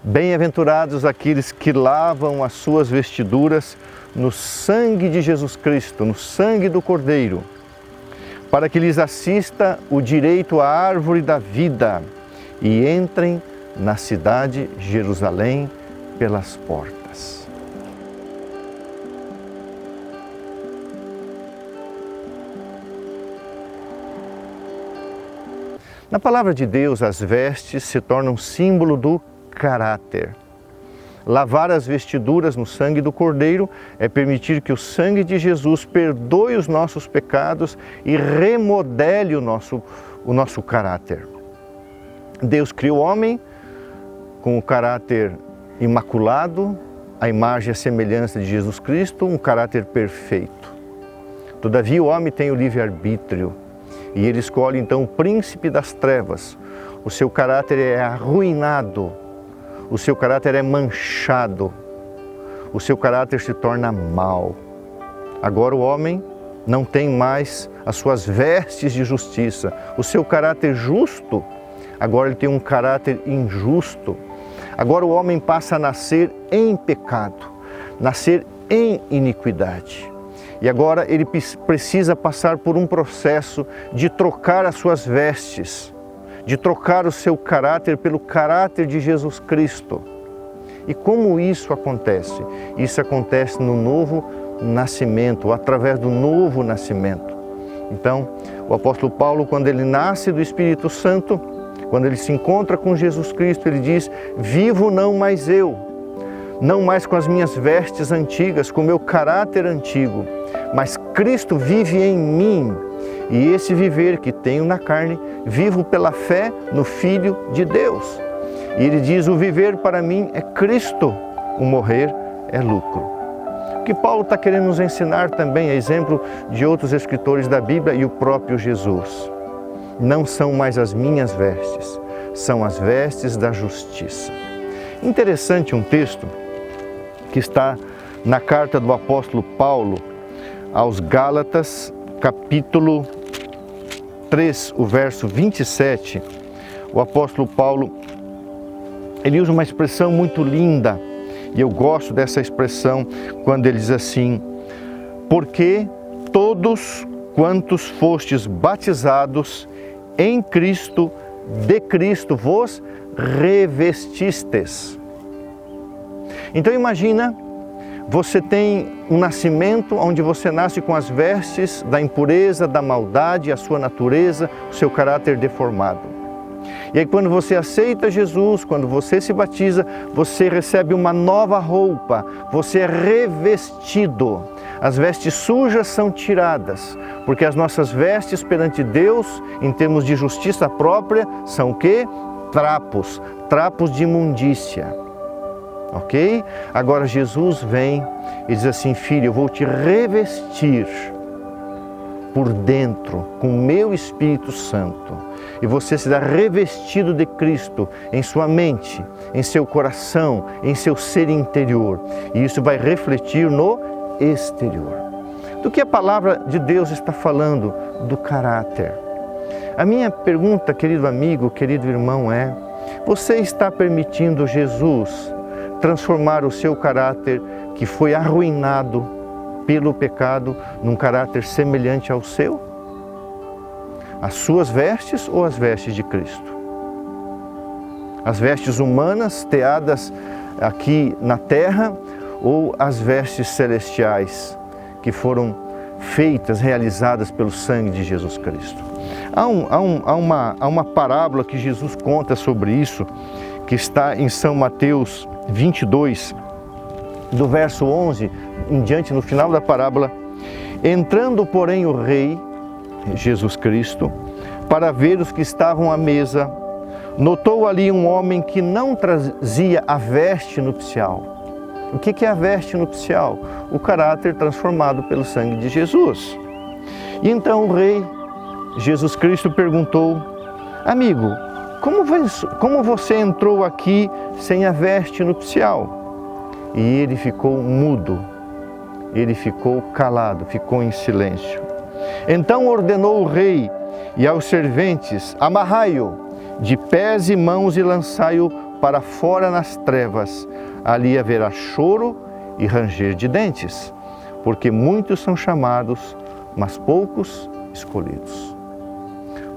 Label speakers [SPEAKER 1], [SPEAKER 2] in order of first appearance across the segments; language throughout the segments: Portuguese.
[SPEAKER 1] Bem-aventurados aqueles que lavam as suas vestiduras no sangue de Jesus Cristo, no sangue do Cordeiro, para que lhes assista o direito à árvore da vida e entrem na cidade Jerusalém pelas portas. Na palavra de Deus, as vestes se tornam símbolo do caráter. Lavar as vestiduras no sangue do Cordeiro é permitir que o sangue de Jesus perdoe os nossos pecados e remodele o nosso caráter. Deus criou o homem com o caráter imaculado, a imagem e a semelhança de Jesus Cristo, um caráter perfeito. Todavia o homem tem o livre-arbítrio e ele escolhe então o príncipe das trevas. O seu caráter é arruinado, o seu caráter é manchado, o seu caráter se torna mau. Agora o homem não tem mais as suas vestes de justiça, o seu caráter justo, agora ele tem um caráter injusto. Agora o homem passa a nascer em pecado, nascer em iniquidade. E agora ele precisa passar por um processo de trocar as suas vestes, de trocar o seu caráter pelo caráter de Jesus Cristo. E como isso acontece? Isso acontece no novo nascimento, através do novo nascimento. Então, o apóstolo Paulo, quando ele nasce do Espírito Santo, quando ele se encontra com Jesus Cristo, ele diz: vivo não mais eu, não mais com as minhas vestes antigas, com o meu caráter antigo, mas Cristo vive em mim. E esse viver que tenho na carne, vivo pela fé no Filho de Deus. E ele diz: o viver para mim é Cristo, o morrer é lucro. O que Paulo está querendo nos ensinar também, é exemplo de outros escritores da Bíblia e o próprio Jesus. Não são mais as minhas vestes, são as vestes da justiça. Interessante um texto que está na carta do apóstolo Paulo aos Gálatas, capítulo 3, o verso 27, o apóstolo Paulo, ele usa uma expressão muito linda, e eu gosto dessa expressão, quando ele diz assim: porque todos quantos fostes batizados em Cristo, de Cristo vos revestistes. Então imagina, você tem um nascimento onde você nasce com as vestes da impureza, da maldade, a sua natureza, o seu caráter deformado. E aí quando você aceita Jesus, quando você se batiza, você recebe uma nova roupa, você é revestido. As vestes sujas são tiradas, porque as nossas vestes perante Deus, em termos de justiça própria, são o quê? Trapos, trapos de imundícia. Ok? Agora Jesus vem e diz assim: filho, eu vou te revestir por dentro com o meu Espírito Santo. E você será revestido de Cristo em sua mente, em seu coração, em seu ser interior. E isso vai refletir no exterior. Do que a palavra de Deus está falando? Do caráter. A minha pergunta, querido amigo, querido irmão, é: você está permitindo Jesus transformar o seu caráter, que foi arruinado pelo pecado, num caráter semelhante ao seu? As suas vestes ou as vestes de Cristo? As vestes humanas teadas aqui na terra ou as vestes celestiais que foram feitas, realizadas pelo sangue de Jesus Cristo? Há uma parábola que Jesus conta sobre isso, que está em São Mateus 22, do verso 11 em diante, no final da parábola: entrando, porém, o rei, Jesus Cristo, para ver os que estavam à mesa, notou ali um homem que não trazia a veste nupcial. O que é a veste nupcial? O caráter transformado pelo sangue de Jesus. E então o rei, Jesus Cristo, perguntou: amigo, como você entrou aqui sem a veste nupcial? E ele ficou mudo, ele ficou calado, ficou em silêncio. Então ordenou o rei e aos serventes: amarrai-o de pés e mãos e lançai-o para fora nas trevas, ali haverá choro e ranger de dentes, porque muitos são chamados, mas poucos escolhidos.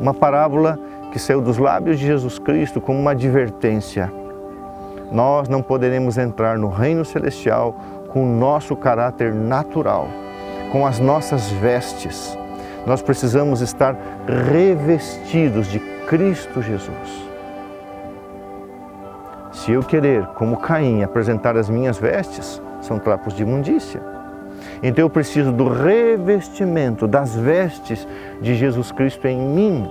[SPEAKER 1] Uma parábola que saiu dos lábios de Jesus Cristo como uma advertência. Nós não poderemos entrar no reino celestial com o nosso caráter natural, com as nossas vestes. Nós precisamos estar revestidos de Cristo Jesus. Se eu querer, como Caim, apresentar as minhas vestes, são trapos de imundícia. Então eu preciso do revestimento das vestes de Jesus Cristo em mim.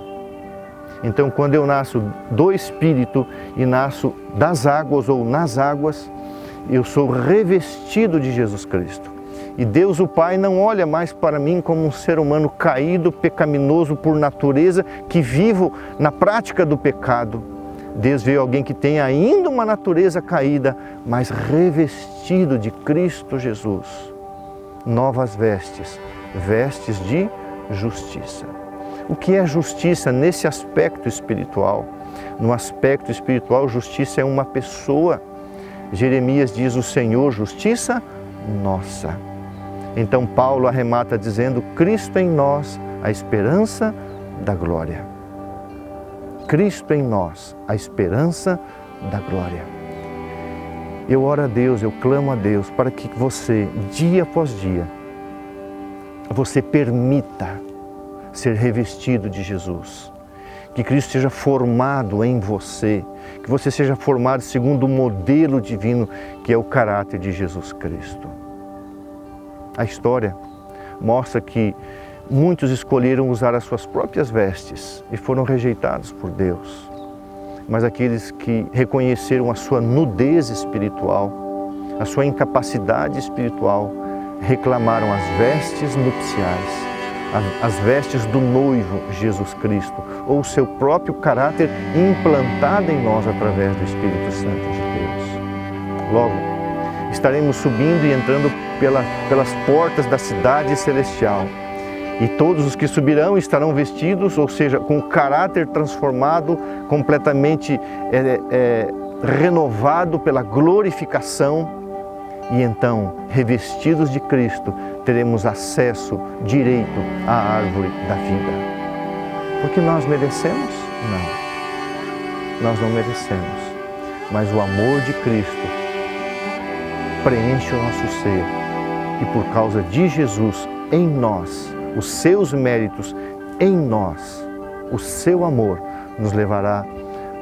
[SPEAKER 1] Então quando eu nasço do Espírito e nasço das águas ou nas águas, eu sou revestido de Jesus Cristo. E Deus o Pai não olha mais para mim como um ser humano caído, pecaminoso por natureza, que vivo na prática do pecado. Deus vê alguém que tem ainda uma natureza caída, mas revestido de Cristo Jesus. Novas vestes, vestes de justiça. O que é justiça nesse aspecto espiritual? No aspecto espiritual, justiça é uma pessoa. Jeremias diz: o Senhor, justiça nossa. Então Paulo arremata dizendo: Cristo em nós, a esperança da glória. Cristo em nós, a esperança da glória. Eu oro a Deus, eu clamo a Deus para que você, dia após dia, você permita ser revestido de Jesus. Que Cristo seja formado em você, que você seja formado segundo o modelo divino que é o caráter de Jesus Cristo. A história mostra que muitos escolheram usar as suas próprias vestes e foram rejeitados por Deus. Mas aqueles que reconheceram a sua nudez espiritual, a sua incapacidade espiritual, reclamaram as vestes nupciais, as vestes do noivo Jesus Cristo, ou o seu próprio caráter implantado em nós através do Espírito Santo de Deus. Logo, estaremos subindo e entrando pelas portas da cidade celestial. E todos os que subirão estarão vestidos, ou seja, com o caráter transformado, completamente renovado pela glorificação. E então, revestidos de Cristo, teremos acesso direito à árvore da vida. Porque nós merecemos? Não. Nós não merecemos. Mas o amor de Cristo preenche o nosso ser. E por causa de Jesus em nós, os seus méritos em nós, o seu amor nos levará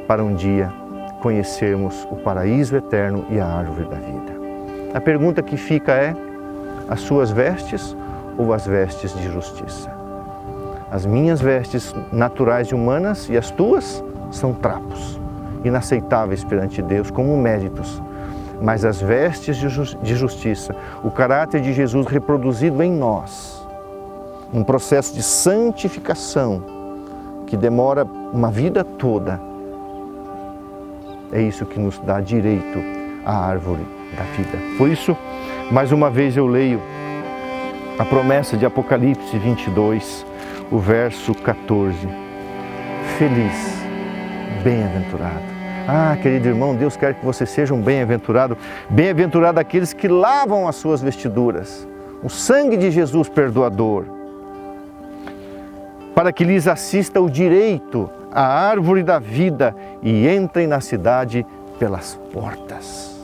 [SPEAKER 1] para um dia conhecermos o paraíso eterno e a árvore da vida. A pergunta que fica é: as suas vestes ou as vestes de justiça? As minhas vestes naturais e humanas e as tuas são trapos, inaceitáveis perante Deus como méritos. Mas as vestes de justiça, o caráter de Jesus reproduzido em nós, um processo de santificação que demora uma vida toda, é isso que nos dá direito à árvore da vida. Por isso, mais uma vez eu leio a promessa de Apocalipse 22, o verso 14. Feliz, bem-aventurado. Ah, querido irmão, Deus quer que você seja um bem-aventurado. Bem-aventurado aqueles que lavam as suas vestiduras, o sangue de Jesus perdoador, para que lhes assista o direito à árvore da vida e entrem na cidade pelas portas,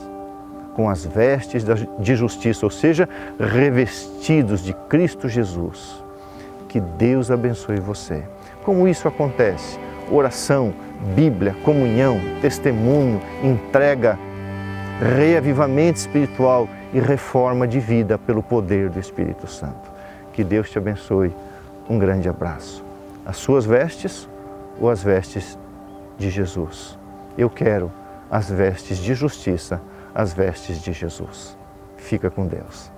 [SPEAKER 1] com as vestes de justiça, ou seja, revestidos de Cristo Jesus. Que Deus abençoe você. Como isso acontece? Oração, Bíblia, comunhão, testemunho, entrega, reavivamento espiritual e reforma de vida pelo poder do Espírito Santo. Que Deus te abençoe. Um grande abraço. As suas vestes ou as vestes de Jesus? Eu quero as vestes de justiça, as vestes de Jesus. Fica com Deus.